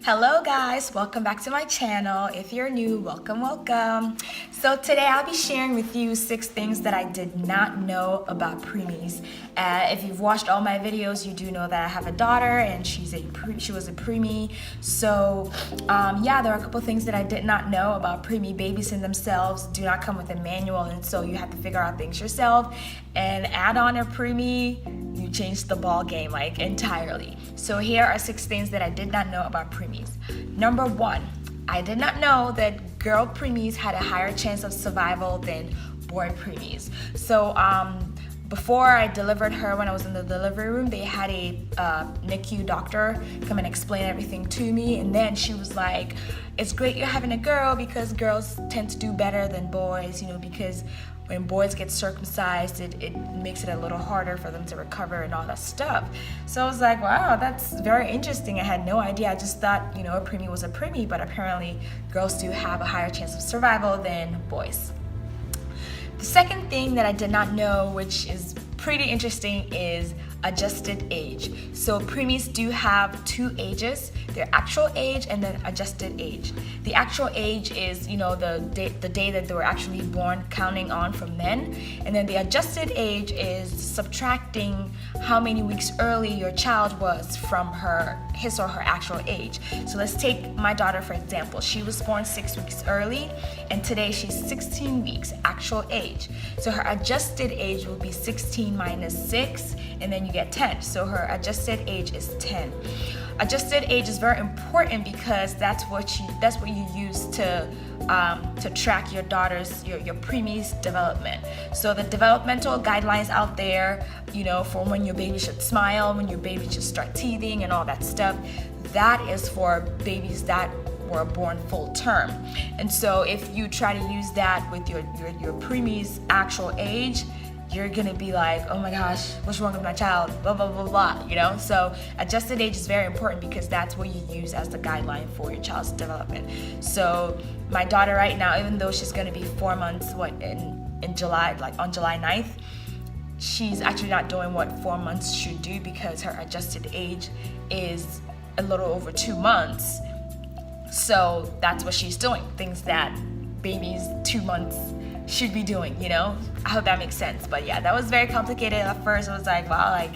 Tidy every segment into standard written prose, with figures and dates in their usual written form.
Hello guys, welcome back to my channel. If you're new, welcome. So today I'll be sharing with you 6 things that I did not know about preemies. If you've watched all my videos, you do know that I have a daughter and she was a preemie. So yeah, there are a couple things that I did not know about preemie. Babies in themselves do not come with a manual, and so you have to figure out things yourself. And add on a preemie, you change the ball game like entirely. So here are 6 things that I did not know about preemies. Number 1, I did not know that girl preemies had a higher chance of survival than boy preemies. So before I delivered her, when I was in the delivery room, they had a NICU doctor come and explain everything to me, and then she was like, it's great you're having a girl because girls tend to do better than boys, because when boys get circumcised, it makes it a little harder for them to recover and all that stuff. So I was like, wow, that's very interesting. I had no idea. I just thought, a preemie was a preemie, but apparently girls do have a higher chance of survival than boys. The second thing that I did not know, which is pretty interesting, is adjusted age. So preemies do have 2 ages, their actual age and then adjusted age. The actual age is, the day that they were actually born, counting on from then. And then the adjusted age is subtracting how many weeks early your child was from his or her actual age. So let's take my daughter for example. She was born 6 weeks early, and today she's 16 weeks actual age. So her adjusted age will be 16 minus 6, and then you get 10. So her adjusted age is 10. Adjusted age is very important because that's what you use to track your preemie's development. So the developmental guidelines out there, for when your baby should smile, when your baby should start teething and all that stuff, that is for babies that were born full term. And so if you try to use that with your preemie's actual age, you're gonna be like, oh my gosh, what's wrong with my child, blah blah blah blah, So adjusted age is very important because that's what you use as the guideline for your child's development. So my daughter right now, even though she's gonna be 4 months in July, like on July 9th, she's actually not doing what 4 months should do because her adjusted age is a little over 2 months. So that's what she's doing, things that babies 2 months should be doing, I hope that makes sense. But yeah, that was very complicated at first. I was like, wow,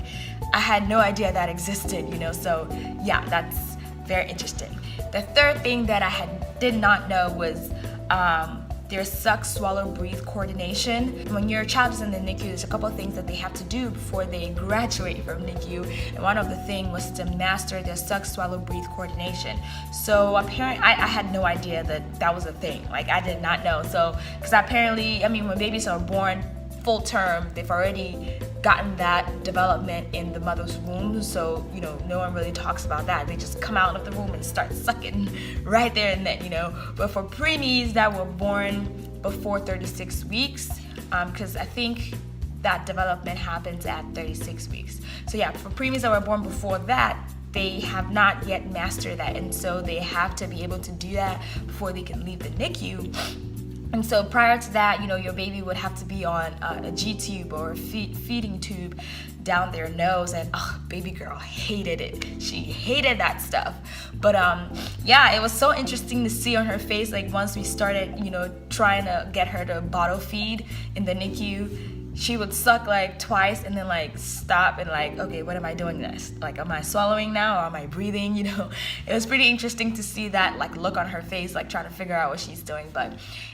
I had no idea that existed, so yeah, that's very interesting. The third thing that I did not know was there's suck, swallow, breathe coordination. When your child is in the NICU, there's a couple of things that they have to do before they graduate from NICU. And one of the things was to master their suck, swallow, breathe coordination. So apparently, I had no idea that was a thing. I did not know. So, because apparently, when babies are born full term, they've already gotten that development in the mother's womb. So, no one really talks about that. They just come out of the womb and start sucking right there and then, But for preemies that were born before 36 weeks, because I think that development happens at 36 weeks. So yeah, for preemies that were born before that, they have not yet mastered that. And so they have to be able to do that before they can leave the NICU. And so prior to that, your baby would have to be on a G-tube or a feeding tube down their nose, and baby girl hated it. She hated that stuff. But yeah, it was so interesting to see on her face, once we started, trying to get her to bottle feed in the NICU, she would suck twice and then stop and okay, what am I doing next? Am I swallowing now or am I breathing? It was pretty interesting to see that look on her face, trying to figure out what she's doing. But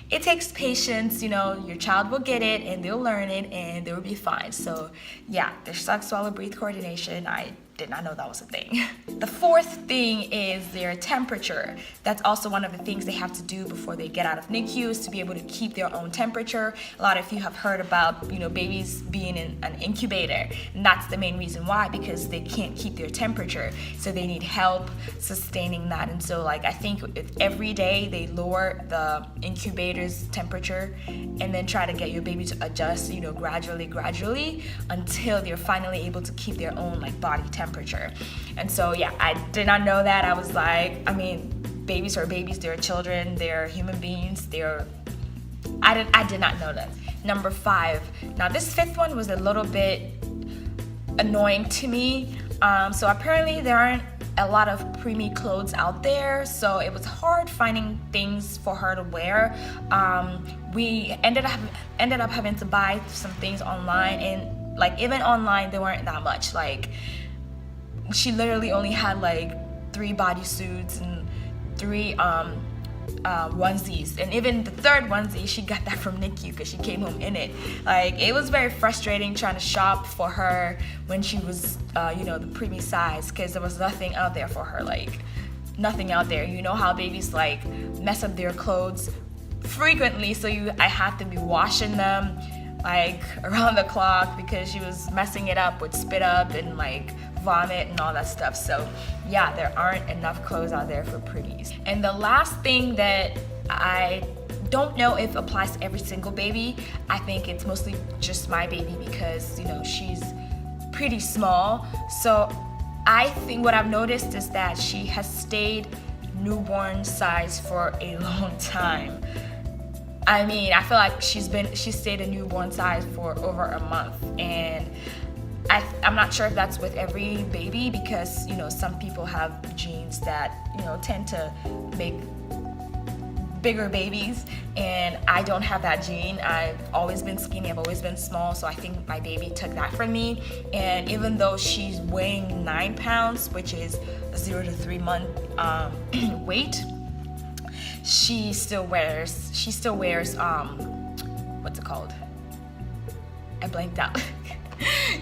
it takes patience, your child will get it and they'll learn it and they will be fine. So yeah, there's suck, swallow, breathe coordination. I did not know that was a thing. The fourth thing is their temperature. That's also one of the things they have to do before they get out of NICU, is to be able to keep their own temperature. A lot of you have heard about, babies being in an incubator, and that's the main reason why, because they can't keep their temperature. So they need help sustaining that. And so I think every day they lower the incubator's temperature and then try to get your baby to adjust, gradually until they're finally able to keep their own body temperature. And so yeah, I did not know that. I was babies are babies, they're children, they're human beings, I did not know that. Number 5. Now this 5th one was a little bit annoying to me. So apparently there aren't a lot of preemie clothes out there, so it was hard finding things for her to wear. We ended up having to buy some things online, and like even online they weren't that much. Like she literally only had like 3 bodysuits and 3 onesies, and even the 3rd onesie she got that from NICU because she came home in it. Like it was very frustrating trying to shop for her when she was the preemie size, because there was nothing out there for her, like nothing out there. You know how babies like mess up their clothes frequently, so I had to be washing them like around the clock because she was messing it up with spit up and like vomit and all that stuff. So yeah, there aren't enough clothes out there for preemies. And the last thing that I don't know if applies to every single baby, I think it's mostly just my baby because she's pretty small. So I think what I've noticed is that she has stayed newborn size for a long time. I mean, I feel like she stayed a newborn size for over a month, and I'm not sure if that's with every baby because some people have genes that tend to make bigger babies, and I don't have that gene. I've always been skinny, I've always been small, so I think my baby took that from me. And even though she's weighing 9 pounds, which is a 0 to 3 month weight, she still wears what's it called? I blanked out.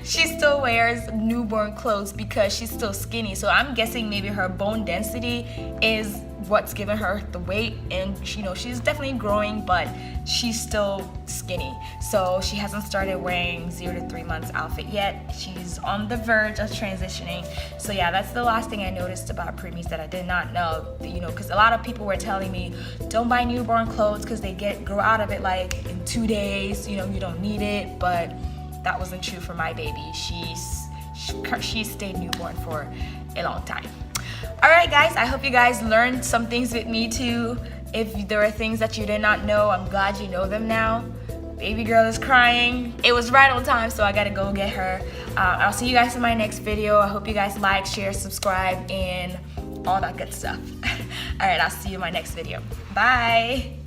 She still wears newborn clothes because she's still skinny. So I'm guessing maybe her bone density is what's giving her the weight, and she's definitely growing, but she's still skinny. So she hasn't started wearing 0 to 3 months outfit yet. She's on the verge of transitioning. So yeah, that's the last thing I noticed about preemies that I did not know. Because a lot of people were telling me don't buy newborn clothes because they grow out of it like in 2 days. You don't need it, but that wasn't true for my baby. She stayed newborn for a long time. Alright guys, I hope you guys learned some things with me too. If there are things that you did not know, I'm glad you know them now. Baby girl is crying. It was right on time, so I gotta go get her. I'll see you guys in my next video. I hope you guys like, share, subscribe, and all that good stuff. Alright, I'll see you in my next video. Bye!